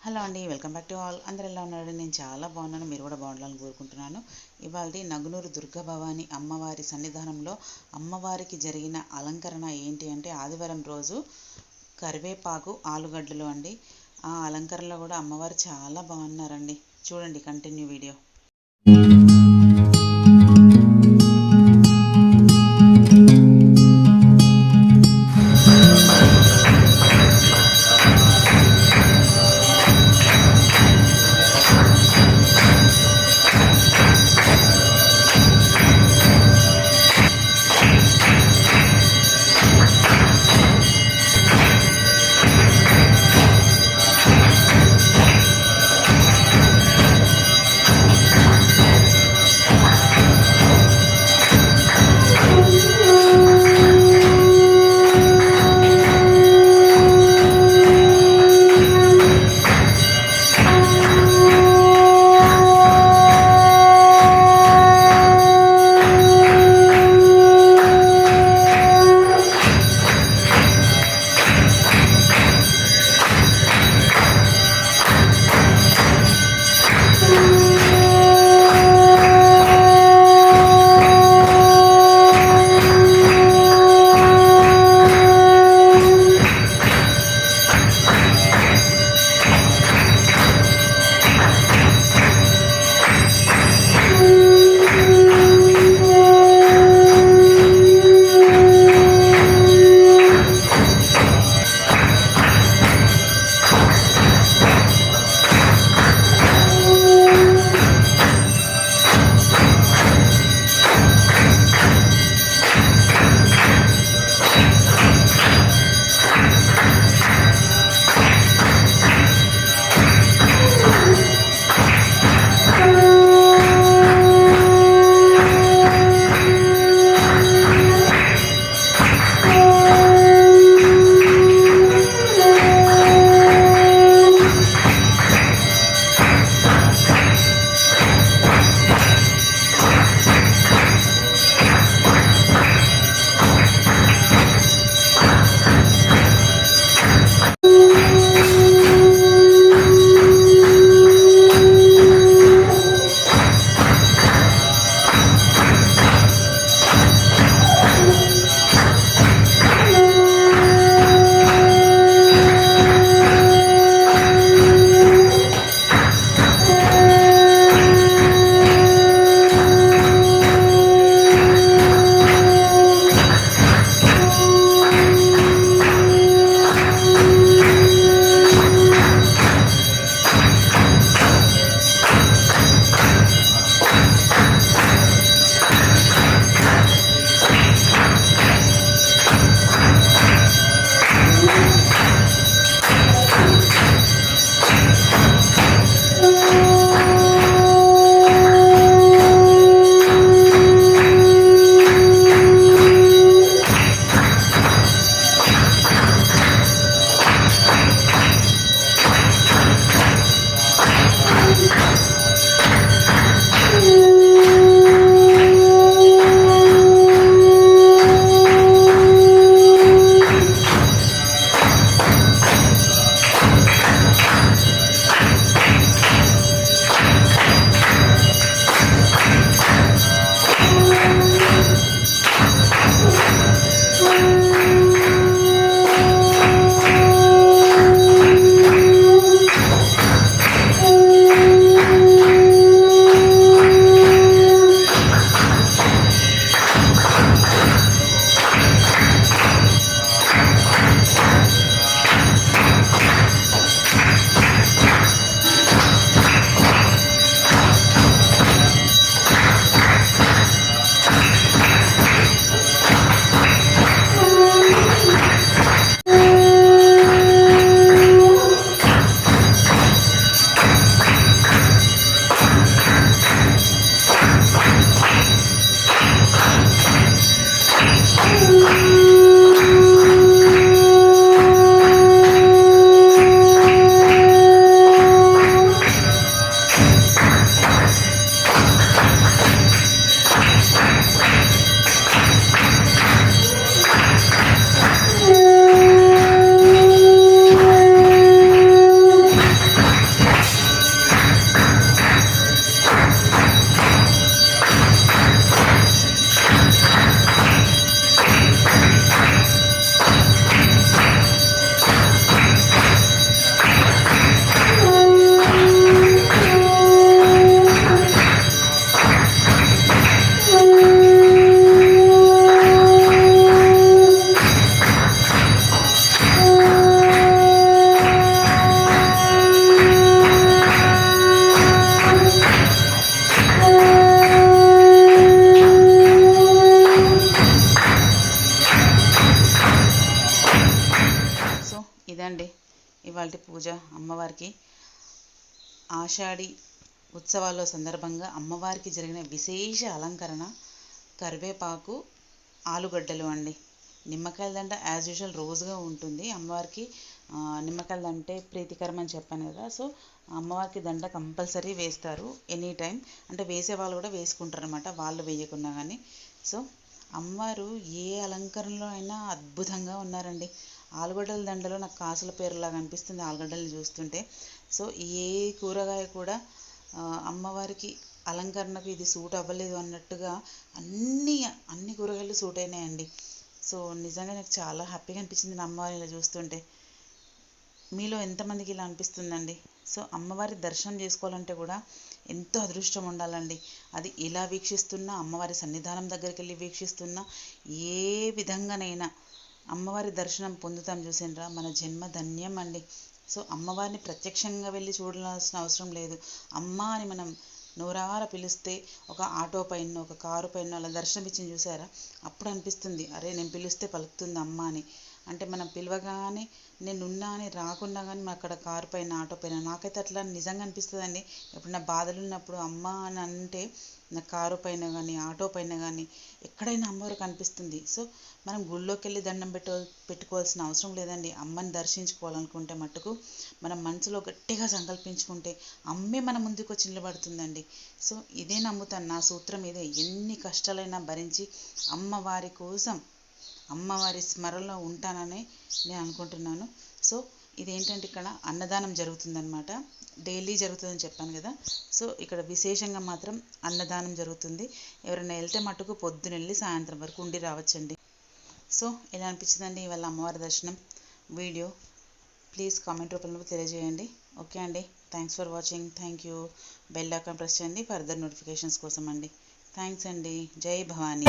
Hello అండి, welcome back to all. అందరు ఎలా ఉన్నారండి? నేను చాలా బాగున్నాను, మీరు కూడా బాగుండాలని కోరుకుంటున్నాను. ఇవాళ నగునూరు దుర్గా భవాని అమ్మవారి సన్నిధానంలో అమ్మవారికి జరిగిన అలంకరణ ఏంటి అంటే, ఆదివారం రోజు కరివేపాకు ఆలుగడ్డలు అండి. ఆ అలంకరణలో కూడా అమ్మవారు చాలా బాగున్నారండి. చూడండి కంటిన్యూ వీడియో. అమ్మవారికి ఆషాఢి ఉత్సవాల సందర్భంగా అమ్మవారికి జరిగిన విశేష అలంకరణ కరివేపాకు, ఆలుగడ్డలు అండి. నిమ్మకాయల దండ యాజ్ యూజువల్ రోజుగా ఉంటుంది. అమ్మవారికి నిమ్మకాయల దంటే ప్రీతికరం అని చెప్పాను కదా. సో అమ్మవారికి దండ కంపల్సరీ వేస్తారు ఎనీ టైం. అంటే వేసే వాళ్ళు కూడా వేసుకుంటారు అనమాట, వాళ్ళు వేయకున్నా కానీ. సో అమ్మవారు ఏ అలంకరణలో అయినా అద్భుతంగా ఉన్నారండి. ఆలుగడ్డల దండలో నాకు కాసుల పేరులాగా అనిపిస్తుంది ఆలుగడ్డల్ని చూస్తుంటే. సో ఏ కూరగాయ కూడా అమ్మవారికి అలంకరణకు ఇది సూట్ అవ్వలేదు అన్నట్టుగా అన్ని కూరగాయలు సూట్ అయినాయండి. సో నిజంగా నాకు చాలా హ్యాపీగా అనిపించింది నా అమ్మవారిని ఇలా చూస్తుంటే. మీలో ఎంతమందికి ఇలా అనిపిస్తుందండి? సో అమ్మవారి దర్శనం చేసుకోవాలంటే కూడా ఎంతో అదృష్టం ఉండాలండి. అది ఇలా వీక్షిస్తున్నా, అమ్మవారి సన్నిధానం దగ్గరికి వెళ్ళి వీక్షిస్తున్నా, ఏ విధంగానైనా అమ్మవారి దర్శనం పొందుతాం. చూసిండ్రా, మన జన్మ ధన్యం అండి. సో అమ్మవారిని ప్రత్యక్షంగా వెళ్ళి చూడాల్సిన అవసరం లేదు. అమ్మ అని మనం నోరారా పిలిస్తే, ఒక ఆటో పైన, ఒక కారు పైన అలా దర్శనం ఇచ్చింది చూసారా, అప్పుడు అనిపిస్తుంది అరే నేను పిలిస్తే పలుకుతుంది అమ్మ అని. అంటే మనం పిలవగానే నేనున్నా అని రాకున్నా కానీ అక్కడ కారు పైన, ఆటో పైన నాకైతే అట్లా నిజంగా అనిపిస్తుందండి. ఎప్పుడైనా బాధలు ఉన్నప్పుడు అమ్మ అని అంటే నా కారు పైన కానీ, ఆటో పైన కానీ ఎక్కడైనా అమ్మవారు కనిపిస్తుంది. సో మనం గుళ్ళోకి వెళ్ళి దండం పెట్టుకోవాల్సిన అవసరం లేదండి. అమ్మని దర్శించుకోవాలనుకుంటే మట్టుకు మనం మనసులో గట్టిగా సంకల్పించుకుంటే అమ్మే మన ముందుకు వచ్చి నిలబడుతుందండి. సో ఇదే నమ్ముతాను, నా సూత్రం ఇదే. ఎన్ని కష్టాలైనా భరించి అమ్మవారి కోసం, అమ్మవారి స్మరణలో ఉంటానని నేను అనుకుంటున్నాను. సో ఇదేంటంటే ఇక్కడ అన్నదానం జరుగుతుందన్నమాట. డైలీ జరుగుతుందని చెప్పాను కదా. సో ఇక్కడ విశేషంగా మాత్రం అన్నదానం జరుగుతుంది. ఎవరైనా వెళ్తే మట్టుకు పొద్దున వెళ్ళి సాయంత్రం వరకు ఉండి రావచ్చండి. సో ఎలా అనిపించిందండి ఇవాళ అమ్మవారి దర్శనం వీడియో? ప్లీజ్ కామెంట్ రూపంలో తెలియజేయండి. ఓకే అండి, thanks for watching. Thank you. Bell icon press చేయండి ఫర్దర్ నోటిఫికేషన్స్ కోసం అండి. థ్యాంక్స్ అండి. జై భవానీ.